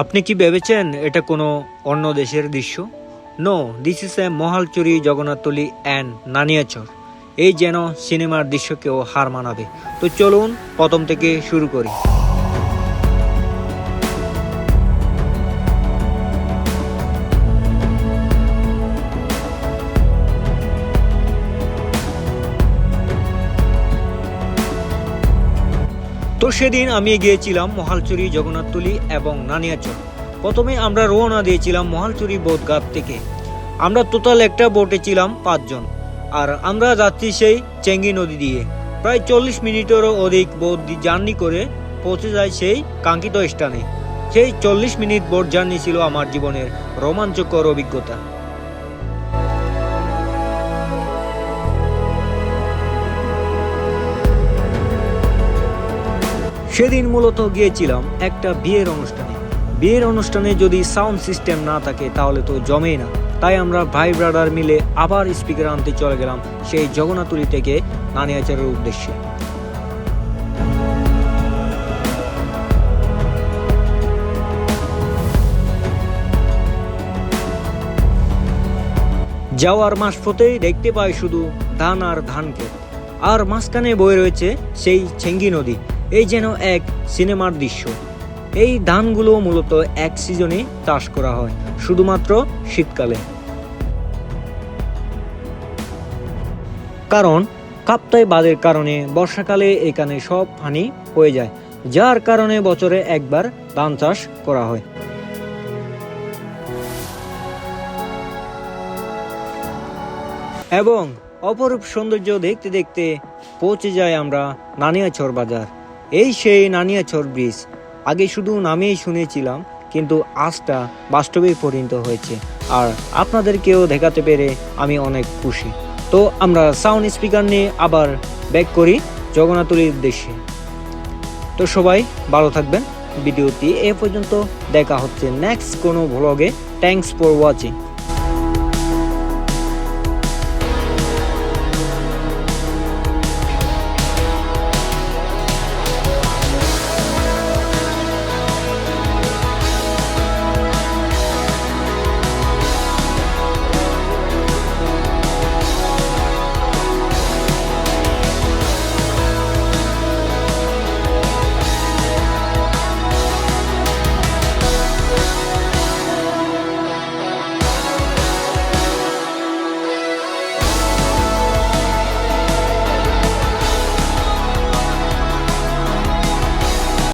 আপনি কি ভেবেছেন এটা কোনো অন্য দেশের দৃশ্য? No, this is a Mahalchhari Jagannathtali and Naniarchar. এই যেন সিনেমার দৃশ্যকেও হার মানাবে। তো চলুন প্রথম থেকে শুরু করি। তো সেদিন আমি গিয়েছিলাম মহালচুরি জগন্নাথতলি এবং নানিয়াচর। প্রথমে আমরা রওনা দিয়েছিলাম মহালচুরি বোটঘাট থেকে। আমরা টোটাল একটা বোটে ছিলাম 5 জন, আর আমরা যাচ্ছি সেই চেঙ্গি নদী দিয়ে। প্রায় 40 মিনিটেরও অধিক বোট জার্নি করে পৌঁছে যায় সেই কাঙ্ক্ষিত স্থানে। সেই 40 মিনিট বোট জার্নি ছিল আমার জীবনের রোমাঞ্চকর অভিজ্ঞতা। সেদিন মূলত গিয়েছিলাম একটা বিয়ের অনুষ্ঠানে। বিয়ের অনুষ্ঠানে যদি সাউন্ড সিস্টেম না থাকে তাহলে তো জমেই না। তাই আমরা ভাই ব্রাদার মিলে আবার স্পিকার আনতে চলে গেলাম সেই জগন্নাথতলি থেকে নানিয়াচরের উদ্দেশ্যে। যাওয়ার মাঝপথেই দেখতে পাই শুধু ধান আর ধান ক্ষেত, আর মাঝখানে বয়ে রয়েছে সেই চেঙ্গি নদী। এই যেন এক সিনেমার দৃশ্য। এই ধানগুলো মূলত এক সিজনে চাষ করা হয়, শুধুমাত্র শীতকালে। কারণ কাপ্তাই বাঁধের কারণে বর্ষাকালে এখানে সব পানি হয়ে যায়, যার কারণে বছরে একবার ধান চাষ করা হয়। এবং অপরূপ সৌন্দর্য দেখতে দেখতে পৌঁছে যাই আমরা নানিয়াচর বাজার। এই সেই নানিয়াচর ব্রিজ। আগে শুধু নামেই শুনেছিলাম, কিন্তু আজটা বাস্তবে পরিণত হয়েছে, আর আপনাদেরকেও দেখাতে পেরে আমি অনেক খুশি। তো আমরা সাউন্ড স্পিকার নিয়ে আবার ব্যাক করি জগন্নাথতলির উদ্দেশ্যে। তো সবাই ভালো থাকবেন। ভিডিওটি এ পর্যন্ত। দেখা হচ্ছে নেক্সট কোনো ভ্লগে। Thanks for watching.